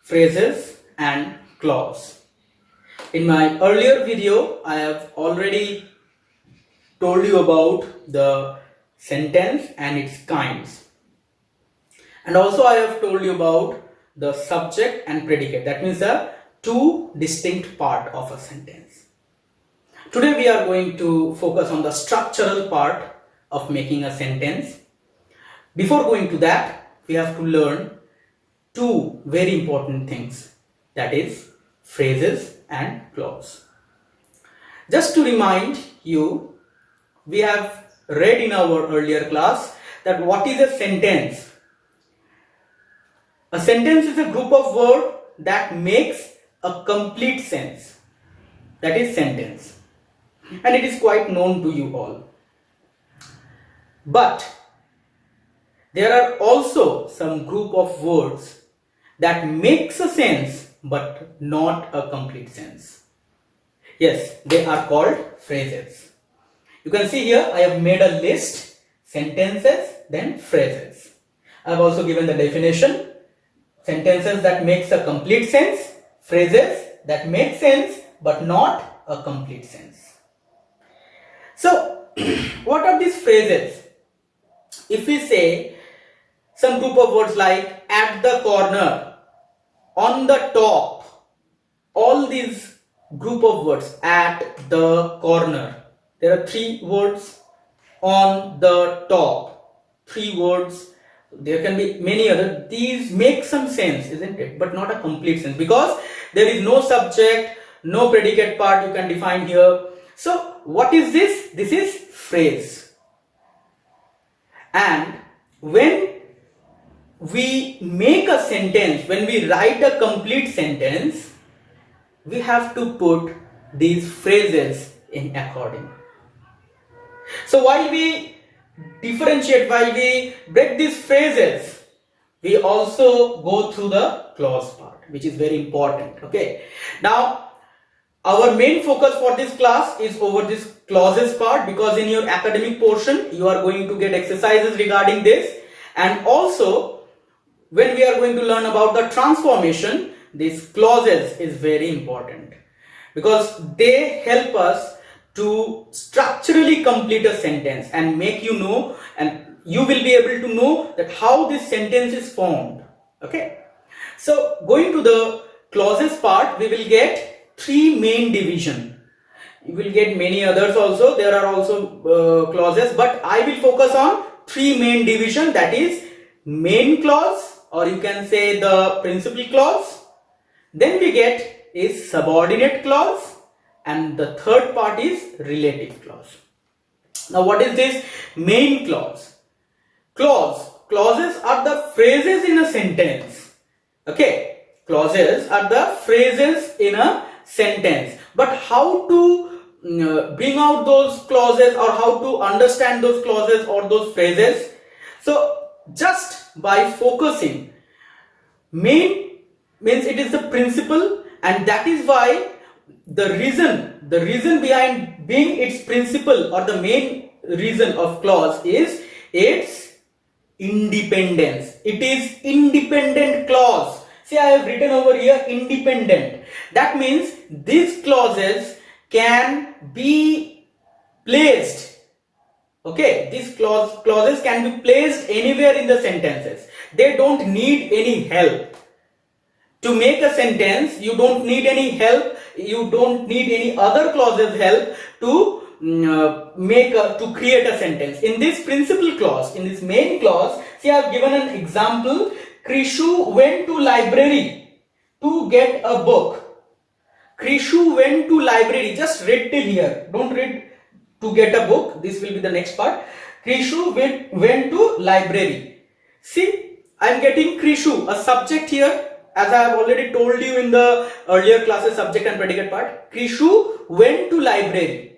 phrases and clause. In my earlier video, I have already told you about the sentence and its kinds. And also I have told you about the subject and predicate. That means the two distinct part of a sentence. Today we are going to focus on the structural part of making a sentence. Before going to that, we have to learn two very important things, that is phrases and clause. Just to remind you, we have read in our earlier class that what is a sentence. A sentence is a group of words that makes a complete sense. That is sentence. And it is quite known to you all. But there are also some group of words that makes a sense but not a complete sense. Yes, they are called phrases. You can see here I have made a list: sentences, then phrases. I have also given the definition: sentences that makes a complete sense, phrases that make sense but not a complete sense. So, what are these phrases? If we say some group of words like at the corner, on the top, all these group of words, at the corner, there are three words, on the top, three words, there can be many other. These make some sense, isn't it? But not a complete sense, because there is no subject, no predicate part you can define here. So what is this? This is phrase. And when we make a sentence, when we write a complete sentence, we have to put these phrases in according. So while we differentiate, while we break these phrases, we also go through the clause part, which is very important. Okay. Now, our main focus for this class is over this clauses part, because in your academic portion, you are going to get exercises regarding this. And also, when we are going to learn about the transformation, these clauses is very important, because they help us to structurally complete a sentence and make you know, and you will be able to know that how this sentence is formed. Okay. So going to the clauses part, we will get three main division. You will get many others also. There are also clauses, but I will focus on three main division, that is main clause, or you can say the principal clause. Then we get is subordinate clause, and the third part is relative clause. Now what is this main clause? Clauses are the phrases in a sentence. Okay, clauses are the phrases in a sentence. But how to bring out those clauses, or how to understand those clauses or those phrases? So just by focusing, main means it is the principle, and that is why the reason behind being its principle, or the main reason of clause, is its independence. It is independent clause. See, I have written over here independent. That means these clauses can be placed. Okay, these clauses can be placed anywhere in the sentences. They don't need any help. To make a sentence, you don't need any help. You don't need any other clauses help to to create a sentence. In this principal clause, in this main clause, see, I have given an example. Krishu went to library to get a book. Krishu went to library. Just read till here. Don't read to get a book. This will be the next part. Krishu went to library. See, I am getting Krishu, a subject here. As I have already told you in the earlier classes, subject and predicate part. Krishu went to library.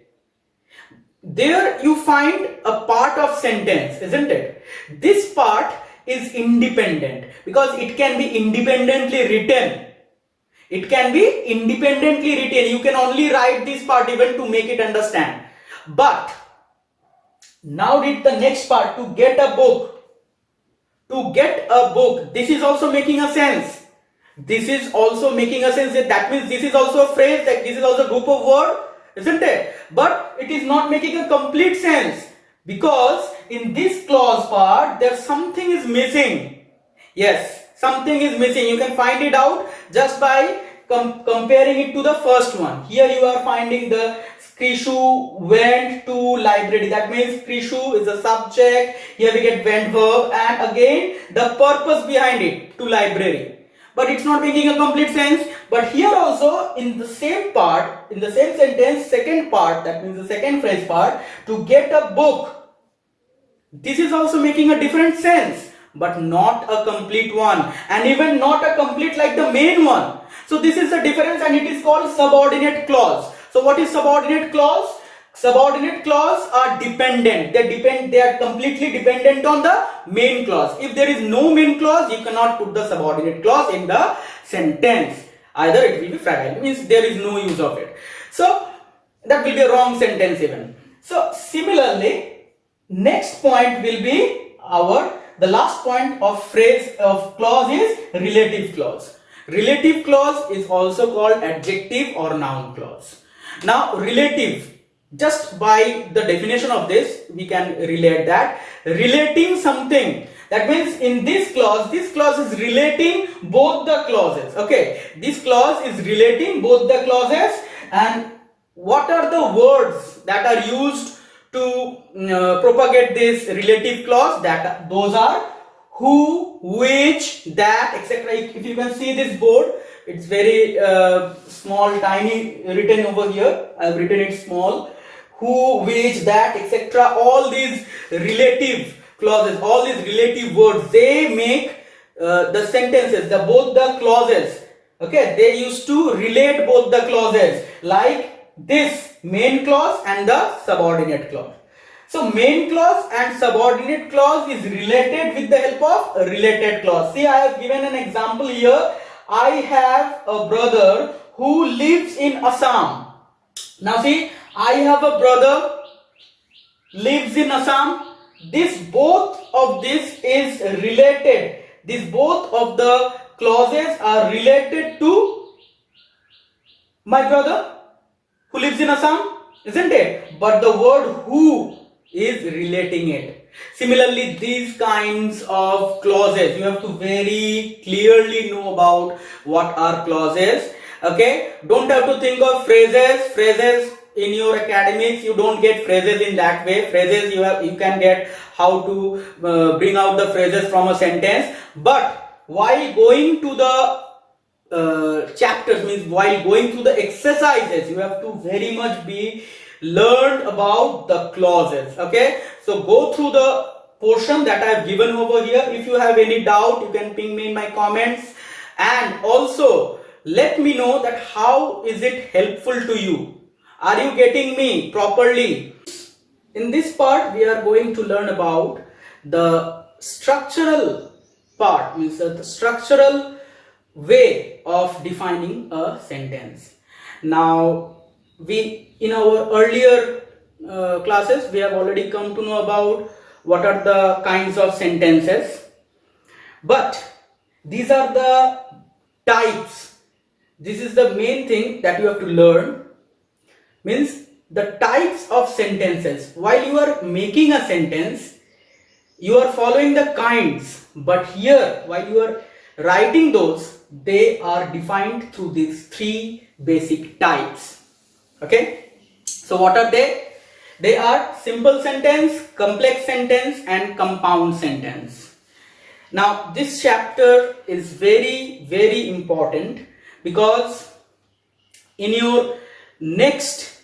There you find a part of sentence, isn't it? This part is independent, because it can be independently written. It can be independently written. You can only write this part even to make it understand. But now read the next part, to get a book. To get a book. This is also making a sense. This is also making a sense, that means this is also a phrase, that this is also a group of word, isn't it? But it is not making a complete sense, because in this clause part there something is missing. Yes, something is missing. You can find it out just by comparing it to the first one. Here you are finding the Krishu went to library. That means Krishu is the subject. Here we get went verb, and again the purpose behind it, to library. But it's not making a complete sense. But here also in the same part, in the same sentence, second part, that means the second phrase part, to get a book. This is also making a different sense, but not a complete one, and even not a complete like the main one. So this is the difference, and it is called subordinate clause. So what is subordinate clause? Subordinate clause are dependent. They are completely dependent on the main clause. If there is no main clause, you cannot put the subordinate clause in the sentence. Either it will be fragile, means there is no use of it. So that will be a wrong sentence even. So similarly, next point will be the last point of phrase of clause is relative clause. Relative clause is also called adjective or noun clause. Now relative, just by the definition of this, we can relate that. Relating something. That means in this clause is relating both the clauses. Okay, this clause is relating both the clauses. And what are the words that are used to propagate this relative clause? Those are who, which, that, etc. If you can see this board, it's very small, tiny written over here. I have written it small. Who, which, that, etc. All these relative clauses, all these relative words, they make the sentences, both the clauses. Okay, they used to relate both the clauses, like this main clause and the subordinate clause. So main clause and subordinate clause is related with the help of a related clause. See, I have given an example here. I have a brother who lives in Assam. Now see, I have a brother lives in Assam. Both of this is related. Both of the clauses are related to my brother who lives in Assam, isn't it? But the word who is relating it. Similarly, these kinds of clauses, you have to very clearly know about what are clauses. Okay, don't have to think of phrases in your academics. You don't get phrases in that way. Phrases you can get how to bring out the phrases from a sentence. But while going to the chapters, means while going through the exercises, you have to very much be learned about the clauses. Okay, so go through the portion that I have given over here. If you have any doubt, you can ping me in my comments, and also let me know that how is it helpful to you. Are you getting me properly? In this part, we are going to learn about the structural part, means the structural way of defining a sentence. Now, in our earlier classes, we have already come to know about what are the kinds of sentences. But these are the types. This is the main thing that you have to learn, means the types of sentences. While you are making a sentence, you are following the kinds, but here while you are writing those, they are defined through these three basic types. Okay, so what are they? They are simple sentence, complex sentence, and compound sentence. Now this chapter is very, very important, because in your next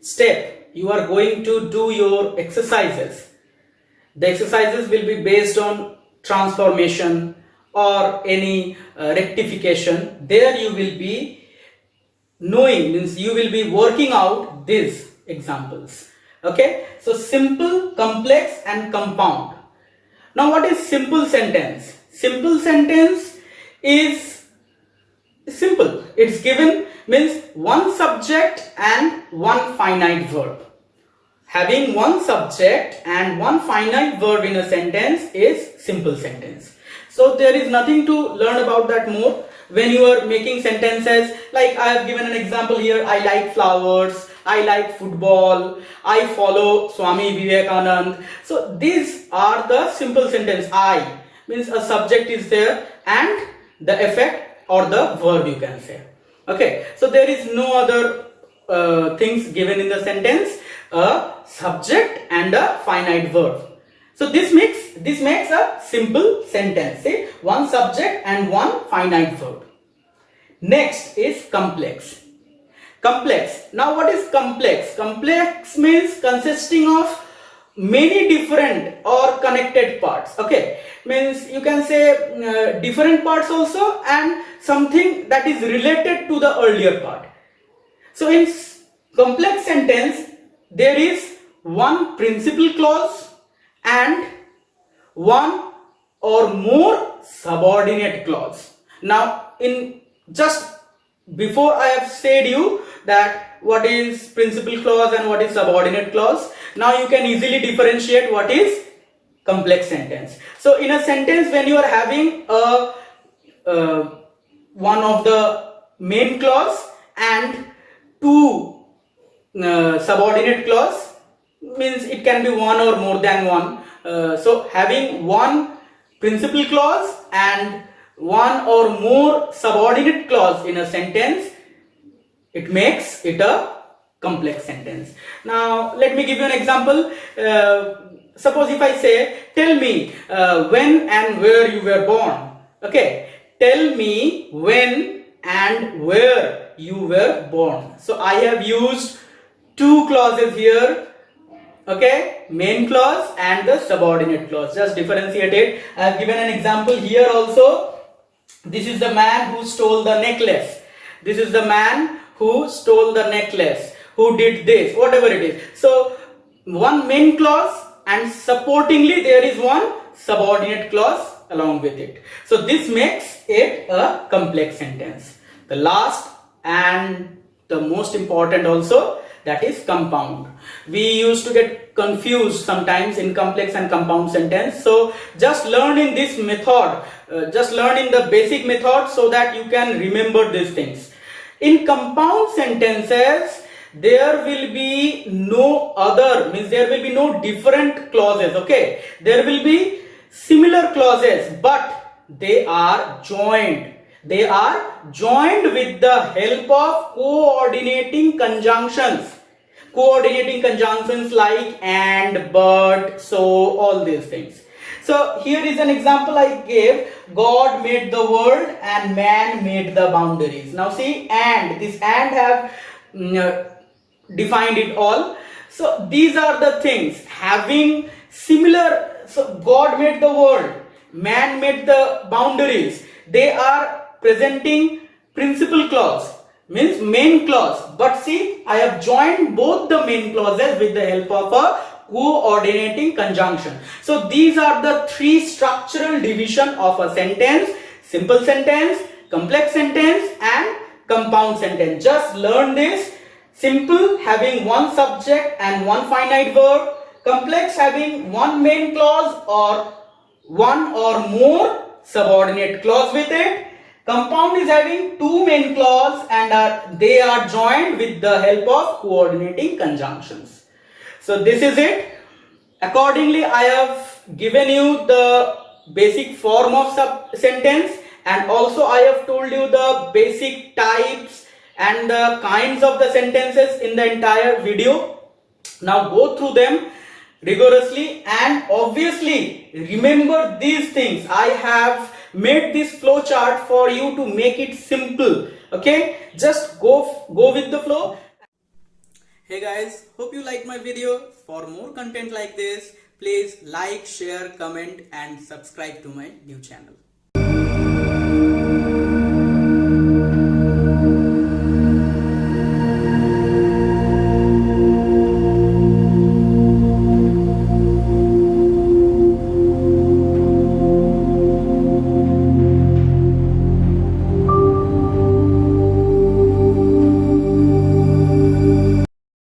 step you are going to do your exercises. The exercises will be based on transformation or any rectification. There you will be knowing, means you will be working out these examples. Okay, so simple, complex, and compound. Now what is simple sentence? Simple sentence is simple. It's given, means one subject and one finite verb. Having one subject and one finite verb in a sentence is simple sentence. So there is nothing to learn about that more. when you are making sentences, like I have given an example here, I like flowers, I like football, I follow Swami Vivekanand. So these are the simple sentence. I means a subject is there and the effect or the verb you can say. Okay, so there is no other things given in the sentence, a subject and a finite verb. So this makes a simple sentence. See, one subject and one finite verb. Next is complex. Complex. Now what is complex? Complex means consisting of many different or connected parts. Okay, means you can say different parts also and something that is related to the earlier part. So in complex sentence there is one principal clause and one or more subordinate clause. Now in just before I have said you that what is principal clause and what is subordinate clause. Now you can easily differentiate what is complex sentence. So in a sentence when you are having a one of the main clause and two subordinate clause, means it can be one or more than one. So having one principal clause and one or more subordinate clause in a sentence, it makes it a complex sentence. Now let me give you an example. Suppose if I say, tell me when and where you were born. Okay, tell me when and where you were born. So I have used two clauses here. Okay, main clause and the subordinate clause. Just differentiate it. I have given an example here also. This is the man who stole the necklace. This is the man who stole the necklace, who did this, whatever it is. So one main clause and supportingly there is one subordinate clause along with it. So this makes it a complex sentence. The last and the most important also, that is compound. We used to get confused sometimes in complex and compound sentence. So just learn in this method, just learn in the basic method so that you can remember these things. In compound sentences, there will be no other, means there will be no different clauses. Okay, there will be similar clauses, but they are joined. They are joined with the help of coordinating conjunctions. Coordinating conjunctions like and, but, so, all these things. So here is an example I gave. God made the world and man made the boundaries. Now see, and this and have defined it all. So these are the things having similar. So God made the world, man made the boundaries. They are presenting principal clause, means main clause. But see, I have joined both the main clauses with the help of a coordinating conjunction. So these are the three structural division of a sentence: simple sentence, complex sentence and compound sentence. Just learn this. Simple having one subject and one finite verb, complex having one main clause or one or more subordinate clause with it. Compound is having two main clause and they are joined with the help of coordinating conjunctions. So this is it. Accordingly, I have given you the basic form of sentence and also I have told you the basic types and the kinds of the sentences in the entire video. Now go through them rigorously and obviously remember these things. I have made this flow chart for you to make it simple. Okay, just go with the flow. Hey guys, hope you like my video. For more content like this, please like, share, comment and subscribe to my new channel.